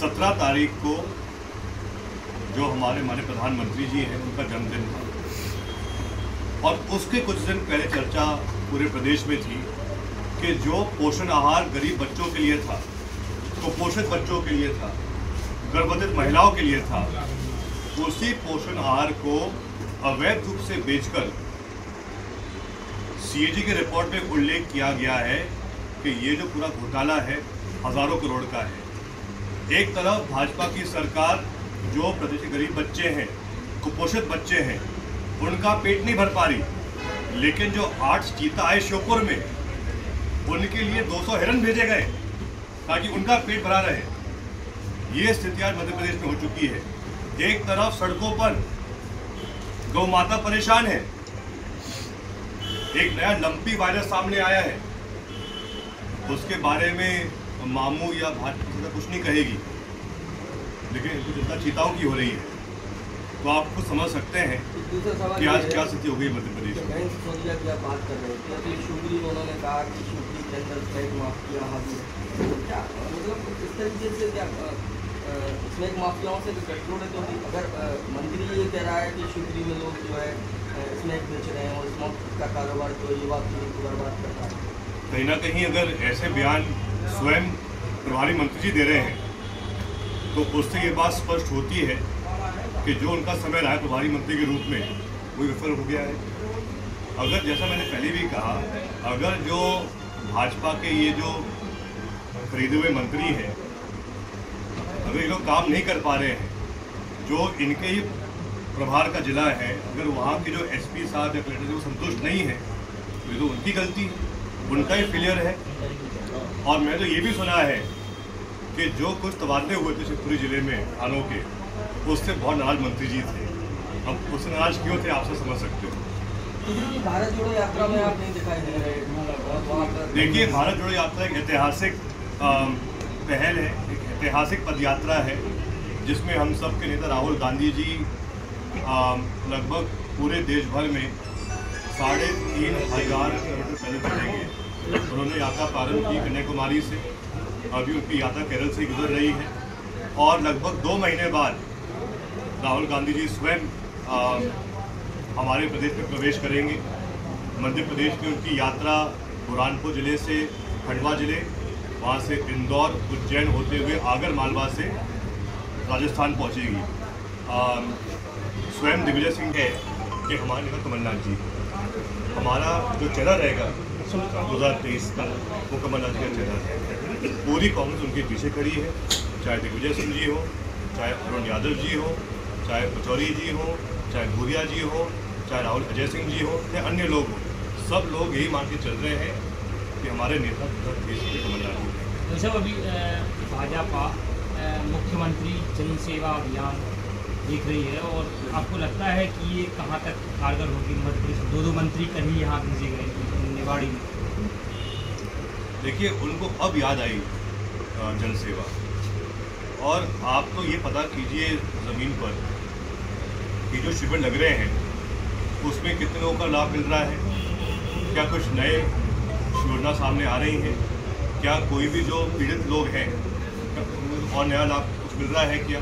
17 तारीख को जो हमारे माननीय प्रधानमंत्री जी हैं उनका जन्मदिन था और उसके कुछ दिन पहले चर्चा पूरे प्रदेश में थी कि जो पोषण आहार गरीब बच्चों के लिए था, कुपोषित बच्चों के लिए था, गर्भवती महिलाओं के लिए था, उसी पोषण आहार को अवैध रूप से बेचकर सीएजी के रिपोर्ट में उल्लेख किया गया है कि ये जो पूरा घोटाला है हजारों करोड़ का है। एक तरफ भाजपा की सरकार जो प्रदेश के गरीब बच्चे हैं, कुपोषित बच्चे हैं, उनका पेट नहीं भर पा रही, लेकिन जो 8 चीता आए श्योपुर में उनके लिए 200 हिरन भेजे गए ताकि उनका पेट भरा रहे। ये स्थिति आज मध्य प्रदेश में हो चुकी है। एक तरफ सड़कों पर गौ माता परेशान है, एक नया लंपी वायरस सामने आया है, उसके बारे में मामू या भाजपा कुछ नहीं कहेगी, लेकिन इनकी चिंता चीताओं की हो रही है। तो आप खुद समझ सकते हैं कि आज क्या स्थिति हो गई मध्य प्रदेश में। सोनिया की आप बात कर रहे थे, अभी शुगरी उन्होंने कहा कि शुगरी के अंदर स्नैक माफिया हावी है, क्या मतलब इस तरीके से क्या स्नैक माफियाओं से गठजोड़ है? तो अगर मंत्री ये कह रहा है कि शुगरी में लोग जो है स्नैक बेच रहे हैं और स्मोक का कारोबार जो युवा पीढ़ी को बर्बाद कर रहा है, कहीं ना कहीं अगर ऐसे बयान स्वयं प्रभारी मंत्री जी दे रहे हैं तो उससे ये बात स्पष्ट होती है कि जो उनका समय रहा है प्रभारी मंत्री के रूप में वो विफल हो गया है। अगर जैसा मैंने पहले भी कहा, अगर जो भाजपा के ये जो खरीदे हुए मंत्री हैं, अगर ये लोग काम नहीं कर पा रहे हैं, जो इनके ही प्रभार का जिला है, अगर वहाँ के जो एसपी साहब या कलेक्टर वो संतुष्ट नहीं है तो ये तो उनकी गलती है, उनका ही फेलियर है। और मैं तो ये भी सुना है कि जो कुछ तबादले हुए थे शिवपुरी जिले में थानों के, उससे बहुत नाराज मंत्री जी थे। अब उससे नाराज क्यों थे आप सब समझ सकते हो। भारत जोड़ो यात्रा में आप नहीं दिखाई दे रहे। देखिए, भारत जोड़ो यात्रा एक ऐतिहासिक पहल है, एक ऐतिहासिक पद यात्रा है जिसमें हम सब के नेता राहुल गांधी जी लगभग पूरे देश भर में 3,500 किलोमीटर पैदल चलेंगे। उन्होंने यात्रा प्रारंभ की कन्याकुमारी से, अभी उनकी यात्रा केरल से गुजर रही है और लगभग 2 महीने बाद राहुल गांधी जी स्वयं हमारे प्रदेश में प्रवेश करेंगे। मध्य प्रदेश में उनकी यात्रा बुरहानपुर जिले से खंडवा जिले, वहाँ से इंदौर उज्जैन होते हुए आगर मालवा से राजस्थान पहुँचेगी। स्वयं दिग्विजय सिंह है कि हमारे नेता कमलनाथ जी, हमारा जो चेहरा रहेगा 2023 का वो कमलनाथ जी का चेहरा है। पूरी कांग्रेस उनके पीछे खड़ी है, चाहे दिग्विजय सिंह जी हो, चाहे अरुण यादव जी हो, चाहे पचौरी जी हो, चाहे भूरिया जी हो, चाहे राहुल अजय सिंह जी हो या अन्य लोग हो, सब लोग यही मान के चल रहे हैं कि हमारे नेता देश के कमलनाथ जी हैं। वैसे अभी भाजपा मुख्यमंत्री जन सेवा अभियान देख रही है और आपको लगता है कि ये कहाँ तक कारगर होगी? मध्य प्रदेश 2 मंत्री कहीं यहाँ भेजे गए निवाड़ी में। देखिए, उनको अब याद आई जनसेवा, और आप तो ये पता कीजिए ज़मीन पर कि जो शिविर लग रहे हैं उसमें कितने लोगों का लाभ मिल रहा है, क्या कुछ नए योजना सामने आ रही हैं, क्या कोई भी जो पीड़ित लोग हैं और नया लाभ कुछ मिल रहा है क्या?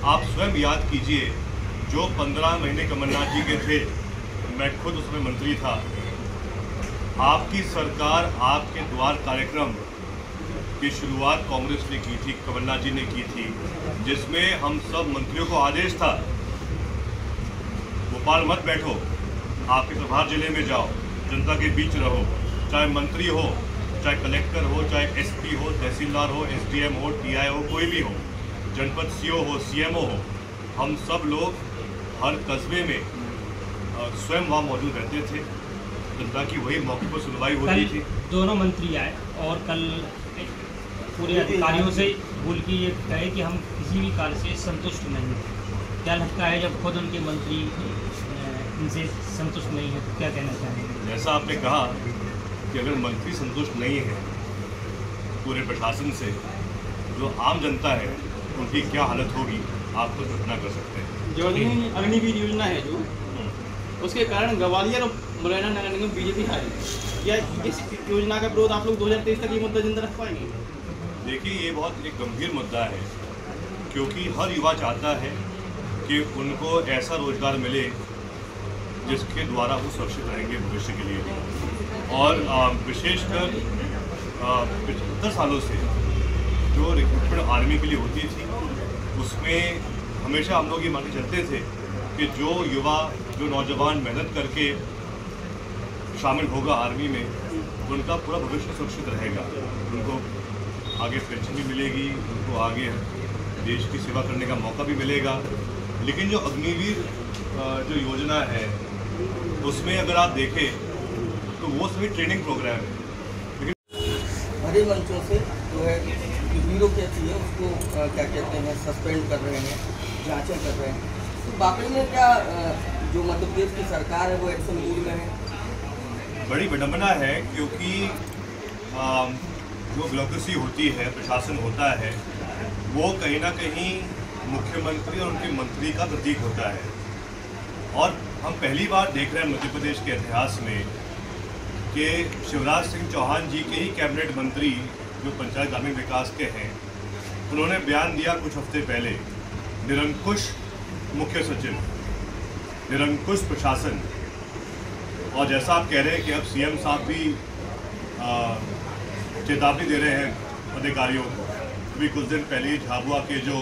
आप स्वयं याद कीजिए, जो 15 महीने कमलनाथ जी के थे, मैं खुद उसमें मंत्री था, आपकी सरकार आपके द्वार कार्यक्रम की शुरुआत कांग्रेस ने की थी, कमलनाथ जी ने की थी, जिसमें हम सब मंत्रियों को आदेश था भोपाल मत बैठो, आपके प्रभार जिले में जाओ, जनता के बीच रहो, चाहे मंत्री हो, चाहे कलेक्टर हो, चाहे एसपी हो, तहसीलदार हो, एसडीएम हो, टीआई हो, कोई भी हो, जनपद सीओ हो, सीएमओ हो, हम सब लोग हर कस्बे में स्वयं वहाँ मौजूद रहते थे, जनता की वही मौके पर सुनवाई होती थी। दोनों मंत्री आए और कल पूरे अधिकारियों से बोल के ये कहे कि हम किसी भी कार्य से संतुष्ट नहीं हैं। क्या लगता है जब खुद उनके मंत्री इनसे संतुष्ट नहीं है तो क्या कहना चाहेंगे? जैसा आपने कहा कि अगर मंत्री संतुष्ट नहीं है पूरे प्रशासन से, जो आम जनता है उनकी क्या हालत होगी आप तो कल्पना कर सकते हैं। जो अग्निवीर योजना है जो, उसके कारण ग्वालियर और मुरैना नगर निगम बीजेपी हारी, या इस योजना का विरोध आप लोग 2023 तक ये मुद्दा जिंदा रख पाएंगे? देखिए, ये बहुत एक गंभीर मुद्दा है क्योंकि हर युवा चाहता है कि उनको ऐसा रोजगार मिले जिसके द्वारा वो सुरक्षित रहेंगे भविष्य के लिए। और विशेषकर 75 सालों से जो रिक्रूटमेंट आर्मी के लिए होती थी, उसमें हमेशा हम लोग ये मान के चलते थे कि जो युवा, जो नौजवान मेहनत करके शामिल होगा आर्मी में, उनका पूरा भविष्य सुरक्षित रहेगा। उनको आगे पेंशन भी मिलेगी, उनको आगे देश की सेवा करने का मौका भी मिलेगा। लेकिन जो अग्निवीर जो योजना है, उसमें अगर आप देखें तो वो सभी ट्रेनिंग प्रोग्राम है। बड़े मंचों से जो है ब्यूरोक्रेसी है उसको क्या कहते हैं सस्पेंड कर रहे हैं, जांचें कर रहे हैं। तो वाकई में क्या जो मध्य प्रदेश की सरकार है वो एक्शन मूड में है? बड़ी विडंबना है, क्योंकि जो ब्यूरोक्रेसी होती है, प्रशासन होता है, वो कहीं ना कहीं मुख्यमंत्री और उनके मंत्री का प्रतीक होता है। और हम पहली बार देख रहे हैं मध्य प्रदेश के इतिहास में कि शिवराज सिंह चौहान जी के ही कैबिनेट मंत्री जो पंचायत ग्रामीण विकास के हैं, उन्होंने बयान दिया कुछ हफ्ते पहले, निरंकुश मुख्य सचिव, निरंकुश प्रशासन। और जैसा आप कह रहे हैं कि अब सीएम साहब भी चेतावनी दे रहे हैं अधिकारियों को। अभी कुछ दिन पहले ही झाबुआ के जो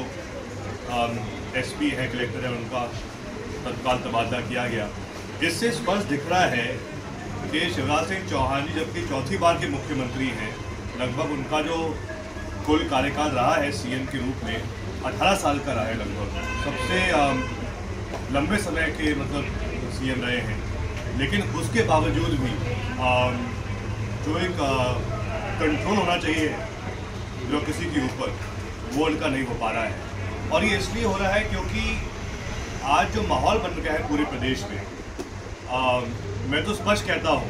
एसपी हैं, कलेक्टर हैं, उनका तत्काल तबादला किया गया। इससे स्पष्ट दिख रहा है कि शिवराज सिंह चौहान जी जबकि चौथी बार के मुख्यमंत्री हैं, लगभग उनका जो कुल कार्यकाल रहा है सीएम के रूप में 18 साल का रहा है, लगभग सबसे लंबे समय के मतलब सीएम रहे हैं। लेकिन उसके बावजूद भी जो एक कंट्रोल होना चाहिए ब्यूरोक्रेसी के ऊपर, वो उनका नहीं हो पा रहा है। और ये इसलिए हो रहा है क्योंकि आज जो माहौल बन गया है पूरे प्रदेश में, मैं तो स्पष्ट कहता हूँ,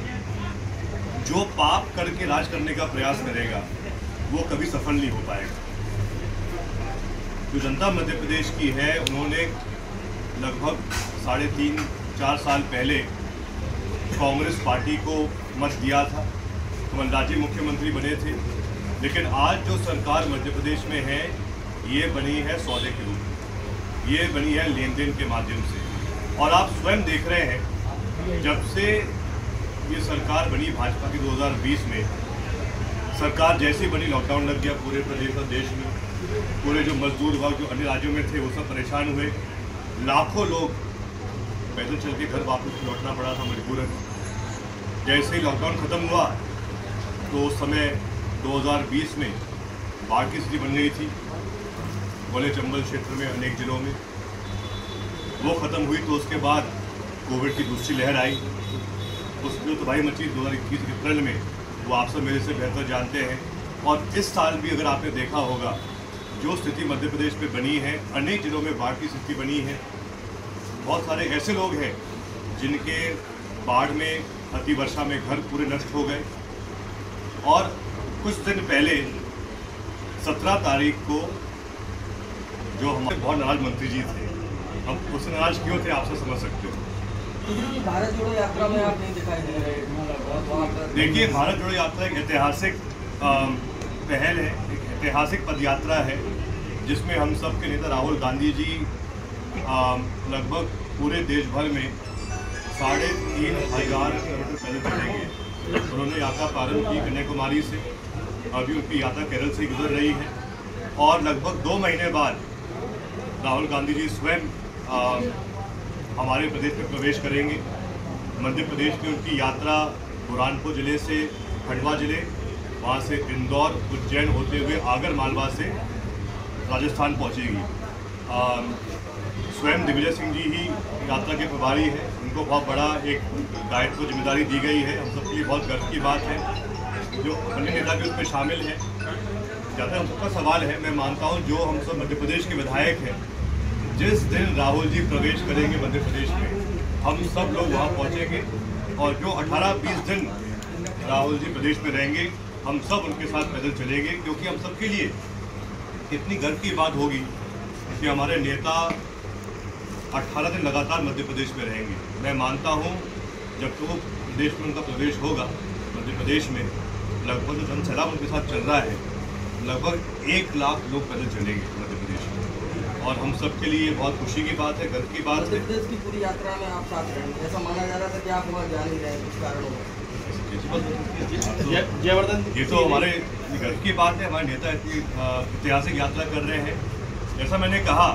जो पाप करके राज करने का प्रयास करेगा वो कभी सफल नहीं हो पाएगा। जो जनता मध्य प्रदेश की है, उन्होंने लगभग 3.5-4 साल पहले कांग्रेस पार्टी को मत दिया था, कमलनाथ जी मुख्यमंत्री बने थे। लेकिन आज जो सरकार मध्य प्रदेश में है, ये बनी है सौदे के रूप में, ये बनी है लेन देन के माध्यम से। और आप स्वयं देख रहे हैं, जब से ये सरकार बनी भाजपा की 2020 में, सरकार जैसी बनी लॉकडाउन लग गया पूरे प्रदेश और देश में। पूरे जो मजदूर वर्ग जो अन्य राज्यों में थे वो सब परेशान हुए। लाखों लोग पैदल चल के घर वापस लौटना पड़ा था मजबूरन। जैसे ही लॉकडाउन ख़त्म हुआ तो उस समय 2020 में बाढ़ की स्थिति बन गई थी बोले चंबल क्षेत्र में, अनेक जिलों में। वो ख़त्म हुई तो उसके बाद कोविड की दूसरी लहर आई। उसमें जो तबाही मची 2021 अप्रैल में, वो आप सब मेरे से बेहतर जानते हैं। और इस साल भी अगर आपने देखा होगा, जो स्थिति मध्य प्रदेश में बनी है, अनेक जिलों में बाढ़ की स्थिति बनी है। बहुत सारे ऐसे लोग हैं जिनके बाढ़ में, अतिवर्षा में घर पूरे नष्ट हो गए। और कुछ दिन पहले 17 तारीख को जो हमारे बहुत नाराज मंत्री जी थे, अब उससे नाराज क्यों थे आप सब समझ सकते हो। भारत जोड़ो यात्रा में आप नहीं दिखाई दे रहे। देखिए, भारत जोड़ो यात्रा एक ऐतिहासिक पहल है, एक ऐतिहासिक पद यात्रा है, जिसमें हम सब के नेता राहुल गांधी जी लगभग पूरे देश भर में 3,500 किलोमीटर पैदल चलेंगे। उन्होंने यात्रा प्रारंभ की कन्याकुमारी से, अभी उनकी यात्रा केरल से गुजर रही है। और लगभग 2 महीने बाद राहुल गांधी जी स्वयं हमारे प्रदेश में प्रवेश करेंगे। मध्य प्रदेश में उनकी यात्रा बुरहानपुर ज़िले से खंडवा ज़िले, वहाँ से इंदौर, उज्जैन होते हुए आगर मालवा से राजस्थान पहुँचेगी। स्वयं दिग्विजय सिंह जी ही यात्रा के प्रभारी हैं। उनको बहुत बड़ा एक दायित्व जिम्मेदारी दी गई है। हम सबके लिए बहुत गर्व की बात है, जो अन्य नेता भी उसमें शामिल हैं। जहाँ तक हम सबका सवाल है, मैं मानता हूँ जो हम सब मध्य प्रदेश के विधायक हैं, जिस दिन राहुल जी प्रवेश करेंगे मध्य प्रदेश में, हम सब लोग वहाँ पहुँचेंगे। और जो 18-20 दिन राहुल जी प्रदेश में रहेंगे, हम सब उनके साथ पैदल चलेंगे। क्योंकि हम सबके लिए इतनी गर्व की बात होगी कि हमारे नेता 18 दिन लगातार मध्य प्रदेश में रहेंगे। मैं मानता हूँ जब तो वो प्रदेश में उनका प्रवेश होगा, मध्य प्रदेश में लगभग जो जनसैलाब उनके साथ चल रहा है, लगभग 1 लाख लोग पैदल चलेंगे मध्य प्रदेश में। और हम सब के लिए बहुत खुशी की बात है, गर्व की बात मध्य है। प्रदेश की पूरी यात्रा में आप साथ रहेंगे, ऐसा माना जा रहा था कि आप वहाँ जा नहीं रहे कुछ कारणों में। जयवर्धन ये तो हमारे गर्व की बात है, हमारे नेता इतनी ऐतिहासिक यात्रा कर रहे हैं। जैसा मैंने कहा,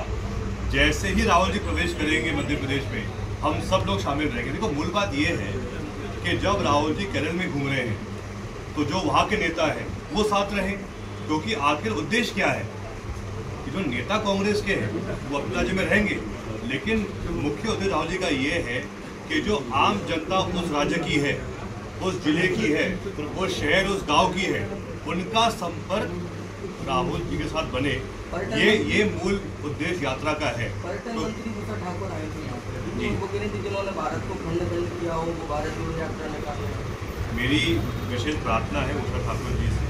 जैसे ही राहुल जी प्रवेश करेंगे मध्य प्रदेश में, हम सब लोग शामिल रहेंगे। देखो, मूल बात ये है कि जब राहुल जी केरल में घूम रहे हैं तो जो वहाँ के नेता हैं वो साथ रहें, क्योंकि आखिर उद्देश्य क्या है कि जो नेता कांग्रेस के हैं वो अपने राज्य में रहेंगे, लेकिन मुख्य उद्देश्य राहुल जी का ये है कि जो आम जनता उस राज्य की है, उस जिले की है, उस शहर उस गांव की है, उनका संपर्क राहुल जी के साथ बने। ये मूल उद्देश्य यात्रा का है। पर्यटन तो मंत्री उषा ठाकुर आए थे यहाँ पर, उनको कह रही थी जिन्होंने भारत को खंड खंड किया हो वो भारत जोड़ो यात्रा निकाले। मेरी विशेष प्रार्थना है उषा ठाकुर जी से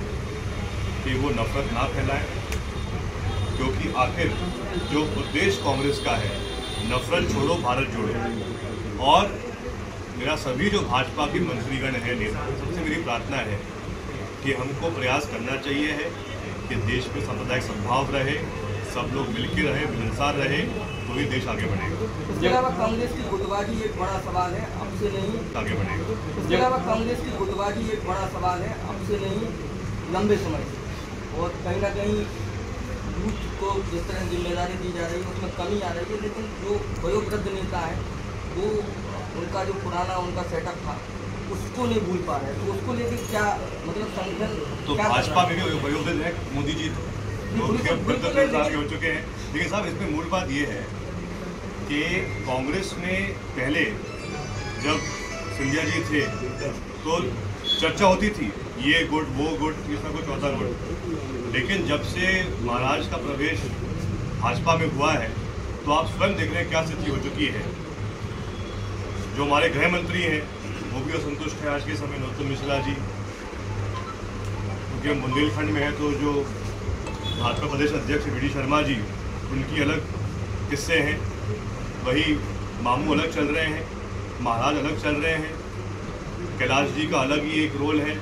कि वो नफरत ना फैलाएं, क्योंकि आखिर जो उद्देश्य कांग्रेस का है, नफरत छोड़ो भारत जोड़ो। और मेरा सभी जो भाजपा के मंत्रीगण हैं, नेता, सबसे मेरी प्रार्थना है कि हमको प्रयास करना चाहिए है कि देश में सांप्रदायिक सद्भाव रहे, सब लोग मिलकर रहे, मिलनसार रहे, तो ही देश आगे बढ़ेगा। इसके अलावा कांग्रेस की गुटबाजी एक बड़ा सवाल है, अब से नहीं आगे बढ़ेगा। इसके अलावा कांग्रेस की गुटबाजी एक बड़ा सवाल है, अब से नहीं लंबे समय से। और कहीं ना कहीं यूथ को जिस तरह जिम्मेदारी दी जा रही है उसमें कमी आ रही है, लेकिन जो वयोवृद्ध नेता है वो उनका जो पुराना उनका सेटअप था उसको नहीं भूल पा रहे, तो उसको लेकर क्या मतलब संगठन तो क्या कर भाजपा रहा में भी वयोवृद्ध है, मोदी जी तो उनके 75 साल के हो चुके हैं। लेकिन साहब, इसमें मूल बात ये है कि कांग्रेस में पहले जब सिंधिया जी थे तो चर्चा होती थी, ये गुट वो गुट, तीसरा गुट चौथा गुट। लेकिन जब से महाराज का प्रवेश भाजपा में हुआ है तो आप स्वयं देख रहे हैं क्या स्थिति हो चुकी है। जो हमारे गृह मंत्री हैं वो भी असंतुष्ट है आज के समय, नरोत्तम मिश्रा जी, क्योंकि हम बुंदेलखंड में है तो जो भाजपा प्रदेश अध्यक्ष वी डी शर्मा जी, उनकी अलग किस्से हैं, वही मामू अलग चल रहे हैं, महाराज अलग चल रहे हैं, कैलाश जी का अलग ही एक रोल है।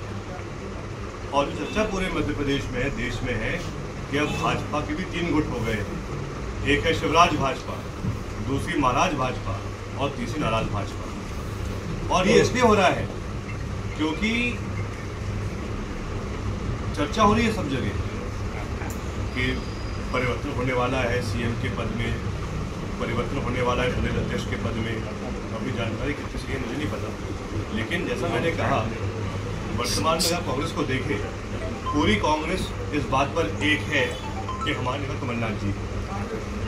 और जो चर्चा पूरे मध्य प्रदेश में है, देश में है कि अब भाजपा के भी 3 गुट हो गए हैं। एक है शिवराज भाजपा, दूसरी महाराज भाजपा और तीसरी नाराज भाजपा। और ये इसलिए हो रहा है क्योंकि चर्चा हो रही है सब जगह कि परिवर्तन होने वाला है, सीएम के पद में परिवर्तन होने वाला है, प्रदेश अध्यक्ष के पद में। अभी जानकारी कितनी सही है मुझे नहीं पता, लेकिन जैसा मैंने कहा, वर्तमान में अगर कांग्रेस को देखें, पूरी कांग्रेस इस बात पर एक है कि हमारे नेता कमलनाथ जी,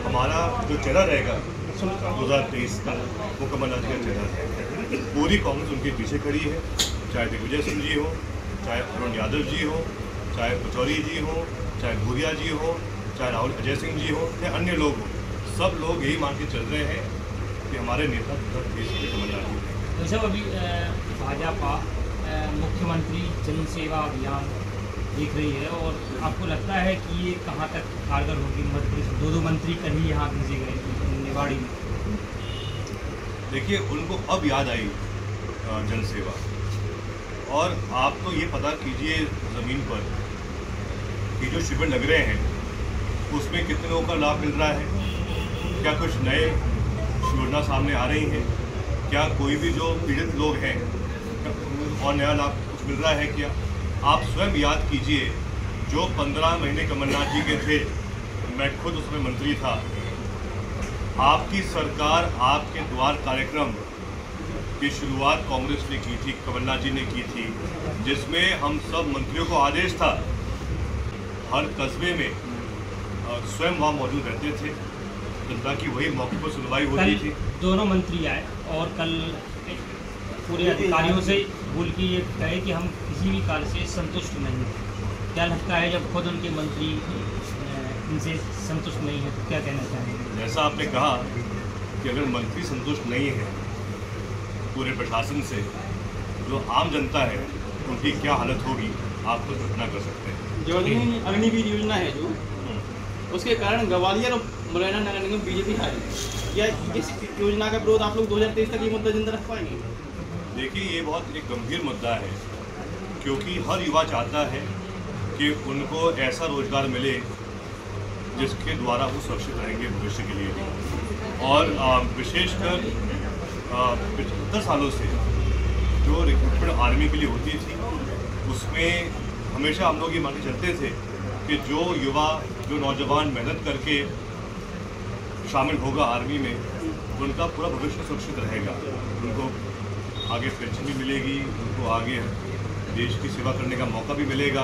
हमारा जो चेहरा रहेगा 2023 का, वो कमलनाथ का चेहरा है। पूरी कांग्रेस उनके पीछे खड़ी है, चाहे दिग्विजय सिंह जी हो, चाहे अरुण यादव जी हो, चाहे पचौरी जी हो, चाहे भूरिया जी हो, चाहे राहुल अजय सिंह जी हो या अन्य लोग हो, सब लोग यही मान के चल रहे हैं कि हमारे नेता देश के कमलनाथ जी हैं। तो जब अभी भाजपा मुख्यमंत्री जन सेवा अभियान देख रही है, और आपको लगता है कि ये कहाँ तक कारगर होगी? मध्य प्रदेश 2 मंत्री कहीं यहाँ भेजे गए निवाड़ी में। देखिए, उनको अब याद आई जन सेवा। और आप तो ये पता कीजिए ज़मीन पर कि जो शिविर लग रहे हैं उसमें कितने लोगों का लाभ मिल रहा है, क्या कुछ नए योजना सामने आ रही हैं, क्या कोई भी जो पीड़ित लोग हैं और नया लाभ कुछ मिल रहा है क्या? आप स्वयं याद कीजिए, जो 15 महीने कमलनाथ जी के थे, मैं खुद उसमें मंत्री था, आपकी सरकार आपके द्वार कार्यक्रम की शुरुआत कांग्रेस ने की थी, कमलनाथ जी ने की थी, जिसमें हम सब मंत्रियों को आदेश था हर कस्बे में स्वयं वहाँ मौजूद रहते थे, जनता की वही मौके पर सुनवाई होती थी। दोनों मंत्री आए और कल पूरे अधिकारियों से बोल के ये कहे कि हम किसी भी कार्य से संतुष्ट नहीं हैं। क्या लगता है जब खुद उनके मंत्री इनसे संतुष्ट नहीं है तो क्या कहना चाहेंगे? जैसा आपने कहा कि अगर मंत्री संतुष्ट नहीं है पूरे प्रशासन से, जो आम जनता है उनकी क्या हालत होगी आप तो कल्पना कर सकते हैं। जो अग्निवीर योजना है जो, उसके कारण ग्वालियर और मुरैना नगर निगम बीजेपी हारी। क्या इस योजना का विरोध आप लोग 2023 तक ये मुद्दा जिंदा रख पाएंगे? देखिए, ये बहुत एक गंभीर मुद्दा है, क्योंकि हर युवा चाहता है कि उनको ऐसा रोजगार मिले जिसके द्वारा वो सुरक्षित रहेंगे भविष्य के लिए भी। और विशेषकर 75 सालों से जो रिक्रूटमेंट आर्मी के लिए होती थी उसमें हमेशा हम लोग ये मान के चलते थे कि जो युवा जो नौजवान मेहनत करके शामिल होगा आर्मी में उनका पूरा भविष्य सुरक्षित रहेगा, उनको आगे पेंशन भी मिलेगी, उनको आगे देश की सेवा करने का मौका भी मिलेगा।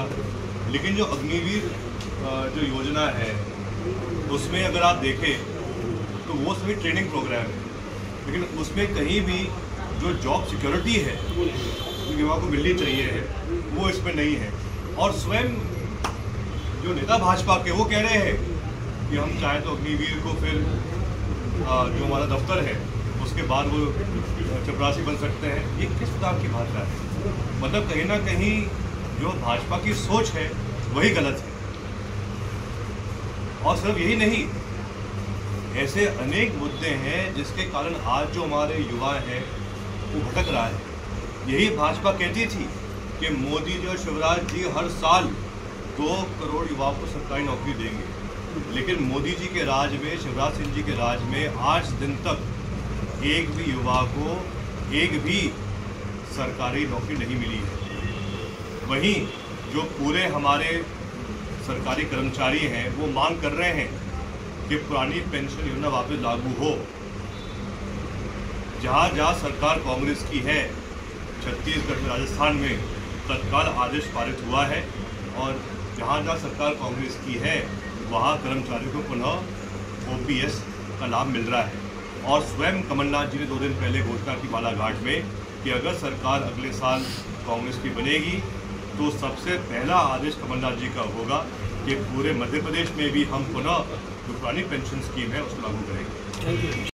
लेकिन जो अग्निवीर जो योजना है उसमें अगर आप देखें तो वो सभी ट्रेनिंग प्रोग्राम है, लेकिन उसमें कहीं भी जो जॉब सिक्योरिटी है जो युवा को मिलनी चाहिए है वो इसमें नहीं है। और स्वयं जो नेता भाजपा के वो कह रहे हैं कि हम चाहे तो अग्निवीर को फिर जो हमारा दफ्तर है उसके बाद वो चपरासी बन सकते हैं। ये किस प्रकार की भाषा है? मतलब कहीं ना कहीं जो भाजपा की सोच है वही गलत है। और सिर्फ यही नहीं, ऐसे अनेक मुद्दे हैं जिसके कारण आज जो हमारे युवा हैं वो भटक रहा है। यही भाजपा कहती थी कि मोदी जी और शिवराज जी हर साल 2 करोड़ युवाओं को सरकारी नौकरी देंगे, लेकिन मोदी जी के राज में, शिवराज सिंह जी के राज में आज दिन तक एक भी युवा को एक भी सरकारी नौकरी नहीं मिली है। वहीं जो पूरे हमारे सरकारी कर्मचारी हैं वो मांग कर रहे हैं कि पुरानी पेंशन योजना वापस लागू हो। जहाँ जहाँ सरकार कांग्रेस की है, छत्तीसगढ़ में, राजस्थान में तत्काल आदेश पारित हुआ है, और जहाँ जहाँ सरकार कांग्रेस की है वहाँ कर्मचारियों को पुनः OPS का लाभ मिल रहा है। और स्वयं कमलनाथ जी ने 2 दिन पहले घोषणा की बालाघाट में कि अगर सरकार अगले साल कांग्रेस की बनेगी तो सबसे पहला आदेश कमलनाथ जी का होगा कि पूरे मध्य प्रदेश में भी हम पुनः जो पुरानी पेंशन स्कीम है उसको लागू करेंगे।